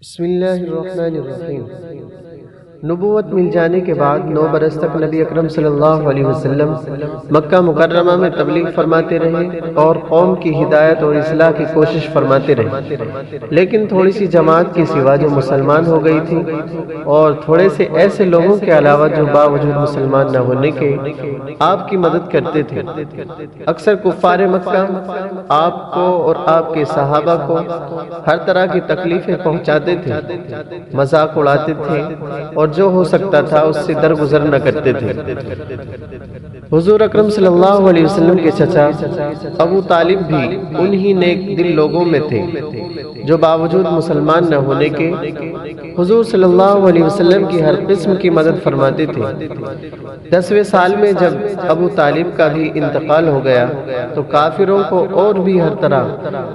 بسم اللہ الرحمن الرحیم۔ نبوت مل جانے کے بعد 9 برس تک نبی اکرم صلی اللہ علیہ وسلم مکہ مکرمہ میں تبلیغ فرماتے رہے اور قوم کی ہدایت اور اصلاح کی کوشش فرماتے رہے، لیکن تھوڑی سی جماعت کی سوا جو مسلمان ہو گئی تھی اور تھوڑے سے ایسے لوگوں کے علاوہ جو باوجود مسلمان نہ ہونے کے آپ کی مدد کرتے تھے۔ اکثر کفار مکہ آپ کو اور آپ کے صحابہ کو ہر طرح کی تکلیفیں پہنچاتے تھے، مذاق اڑاتے تھے اور جو ہو سکتا تھا اس سے درگزر نہ کرتے تھے۔ حضور اکرم صلی اللہ علیہ وسلم کے چچا ابو طالب بھی انہی نیک دل لوگوں میں تھے جو باوجود مسلمان نہ ہونے کے حضور صلی اللہ علیہ وسلم کی ہر قسم کی مدد فرماتے تھے۔ 10ویں سال میں جب ابو طالب کا بھی انتقال ہو گیا تو کافروں کو اور بھی ہر طرح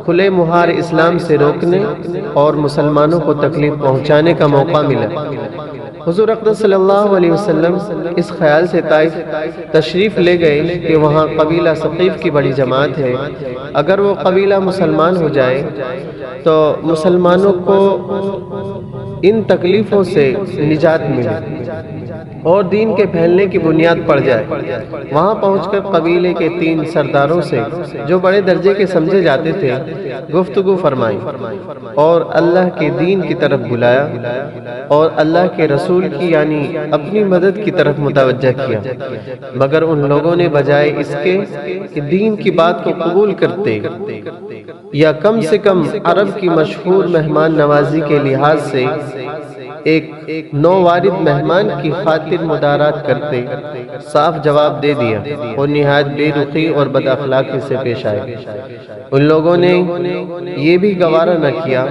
کھلے مہار اسلام سے روکنے اور مسلمانوں کو تکلیف پہنچانے کا موقع ملا۔ حضور اقدس صلی اللہ علیہ وسلم اس خیال سے طائف تشریف لے گئے کہ وہاں قبیلہ ثقیف کی بڑی جماعت ہے، اگر وہ قبیلہ مسلمان ہو جائے تو مسلمانوں کو ان تکلیفوں سے نجات ملے اور دین کے پھیلنے کی بنیاد پڑ جائے۔ وہاں پہنچ کر قبیلے کے 3 سرداروں سے جو بڑے درجے کے سمجھے جاتے تھے گفتگو فرمائی اور اللہ کے دین کی طرف بلایا اور اللہ کے رسول کی یعنی اپنی مدد کی طرف متوجہ کیا، مگر ان لوگوں نے بجائے اس کے کہ دین کی بات کو قبول کرتے یا کم سے کم عرب کی مشہور مہمان نوازی کے لحاظ سے ایک نووارد مہمان کی خاطر مدارات کرتے صاف جواب دے دیا اور نہایت بے رخی اور بد اخلاقی سے پیش آئے۔ ان لوگوں نے یہ بھی گوارا نہ کیا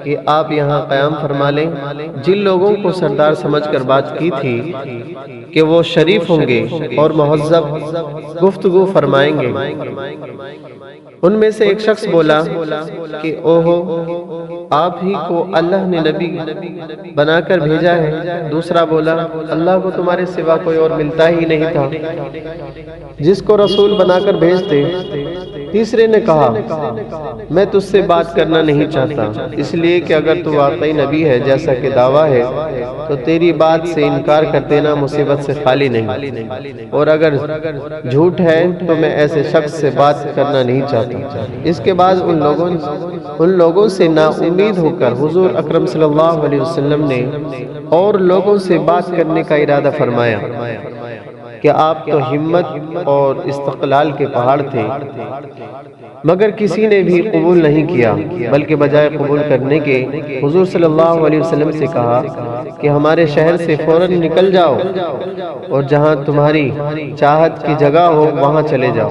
کہ آپ یہاں قیام فرما لیں۔ جن لوگوں کو سردار سمجھ کر بات کی تھی کہ وہ شریف ہوں گے اور مہذب گفتگو فرمائیں گے، ان میں سے ایک شخص بولا کہ اوہو، آپ ہی کو اللہ نے نبی بنا کر بھیجا ہے۔ دوسرا بولا، اللہ کو تمہارے سوا کوئی اور ملتا ہی نہیں تھا جس کو رسول بنا کر بھیجتے۔ تیسرے نے کہا، میں تجھ سے بات کرنا نہیں چاہتا، اس لیے کہ اگر تو واقعی نبی ہے جیسا کہ دعویٰ ہے تو تیری بات سے انکار کر دینا مصیبت سے خالی نہیں، اور اگر جھوٹ ہے تو میں ایسے شخص سے بات کرنا نہیں چاہتا۔ اس کے بعد ان لوگوں سے نا امید ہو کر حضور اکرم صلی اللہ علیہ وسلم نے اور لوگوں سے بات کرنے کا ارادہ فرمایا کہ آپ تو ہمت اور استقلال کے پہاڑ تھے، مگر کسی نے بھی قبول نہیں کیا، بلکہ بجائے قبول کرنے کے حضور صلی اللہ علیہ وسلم سے کہا کہ ہمارے شہر سے فوراً نکل جاؤ اور جہاں تمہاری چاہت کی جگہ ہو وہاں چلے جاؤ۔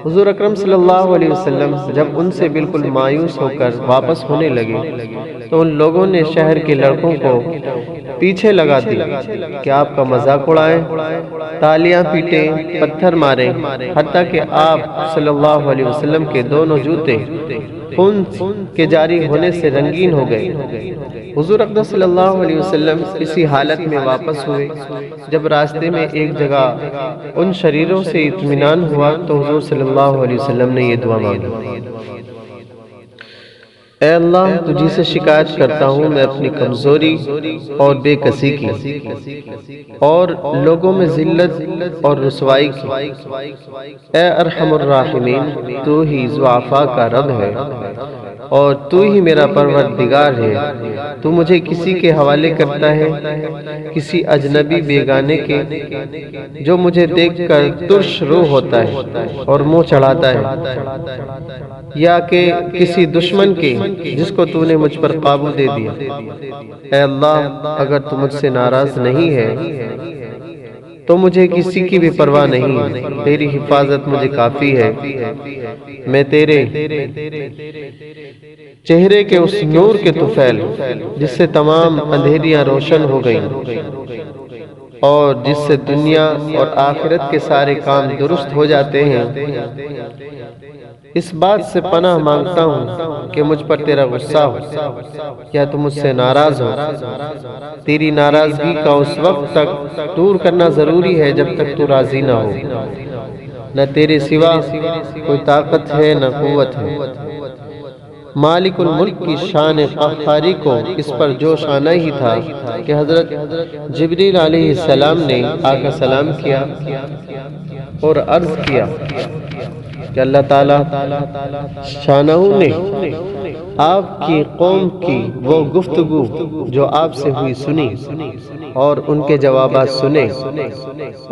حضور اکرم صلی اللہ علیہ وسلم جب ان سے بالکل مایوس ہو کر واپس ہونے لگے تو ان لوگوں نے شہر کے لڑکوں کو پیچھے لگا دی کہ آپ کا مذاق اڑائیں، تالیاں پیٹیں، پتھر ماریں، حتیٰ کہ آپ صلی اللہ علیہ وسلم کے دونوں جوتے خون کے جاری ہونے سے رنگین ہو گئے۔ حضور اقدس صلی اللہ علیہ وسلم اسی حالت میں واپس ہوئے۔ جب راستے میں ایک جگہ ان شریروں سے اطمینان ہوا تو حضور صلی اللہ علیہ وسلم نے یہ دعا مانگی، اے اللہ، تجھی سے شکایت کرتا ہوں میں اپنی کمزوری اور بے کسی کی اور لوگوں میں ذلت اور رسوائی کی۔ اے ارحم الراحمین، تو ہی ضعفاء کا رب ہے اور تو ہی میرا پروردگار ہے۔ تو مجھے کسی کے حوالے کرتا ہے، کسی اجنبی بیگانے کے جو مجھے دیکھ کر ترش روح ہوتا ہے اور منہ چڑھاتا ہے، یا کہ کسی دشمن کے جس کو تو نے مجھ پر قابو دے دیا۔ اے اللہ، اگر تو مجھ سے ناراض نہیں ہے تو مجھے کسی کی بھی پرواہ نہیں، تیری حفاظت مجھے کافی ہے۔ میں تیرے چہرے کے اس نور کے طفیل جس سے تمام اندھیریاں روشن ہو گئیں اور جس سے دنیا اور آخرت کے سارے کام درست ہو جاتے ہیں، اس بات سے پناہ مانگتا ہوں کہ مجھ پر تیرا غصہ ہو یا تو مجھ سے ناراض ہو۔ تیری ناراضگی کا اس وقت تک دور کرنا ضروری ہے جب تک تو راضی نہ ہو۔ نہ تیرے سوا کوئی طاقت ہے نہ قوت ہے، مالک الملک کی شان قہاری کو اس پر جوش آنا ہی تھا کہ حضرت جبریل علیہ السلام نے آ کر سلام کیا اور عرض کیا کہ اللہ تعالیٰ شانہ نے آپ کی قوم کی وہ گفتگو جو آپ سے ہوئی سنی اور ان کے جوابات سنے،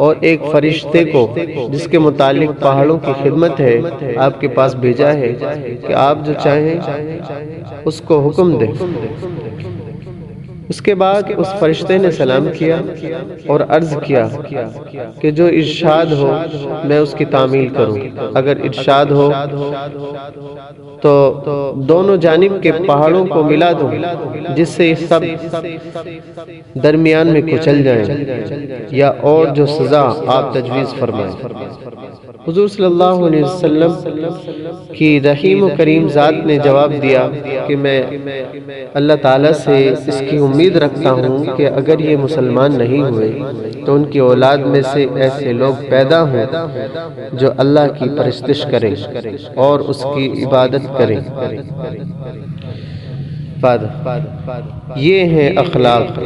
اور ایک فرشتے کو جس کے متعلق پہاڑوں کی خدمت ہے آپ کے پاس بھیجا ہے کہ آپ جو چاہیں اس کو حکم دیں۔ اس کے بعد اس فرشتے نے سلام کیا اور عرض کیا کہ جو ارشاد ہو میں اس کی تعمیل کروں، اگر ارشاد ہو تو دونوں جانب کے پہاڑوں کو ملا دوں جس سے سب درمیان میں کچل جائیں، یا اور جو سزا آپ تجویز فرمائیں۔ حضور صلی اللہ علیہ وسلم کی رحیم و کریم ذات نے جواب دیا کہ میں اللہ تعالیٰ سے اس کی امید رکھتا ہوں کہ اگر یہ مسلمان نہیں ہوئے تو ان کی اولاد میں سے ایسے لوگ پیدا ہوں جو اللہ کی پرستش کریں اور اس کی عبادت کریں۔ یہ ہیں اخلاق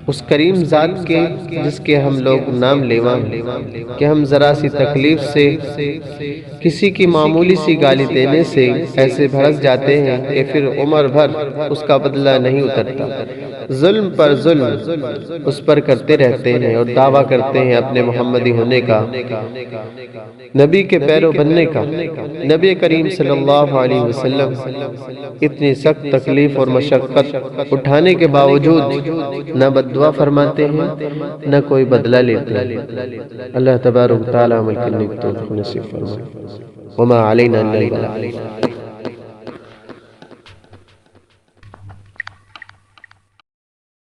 اس کریم ذات کے جس کے ہم لوگ نام لیواں کہ ہم ذرا سی تکلیف سے، کسی کی معمولی سی گالی دینے سے ایسے بھڑک جاتے ہیں کہ پھر عمر بھر اس کا بدلہ نہیں اترتا، ظلم پر ظلم اس پر کرتے رہتے ہیں اور دعویٰ کرتے ہیں اپنے محمدی ہونے کا، نبی کے پیرو بننے کا۔ نبی کریم صلی اللہ علیہ وسلم اتنی سخت تکلیف اور مشقت اٹھانے کے باوجود نہ بد دعا فرماتے ہیں نہ کوئی بدلہ لیتے ہیں۔ اللہ تبارک تعالیٰ عمل کرنے کی توفیق نصیب فرمائے۔ وما علینا الا البلاغ۔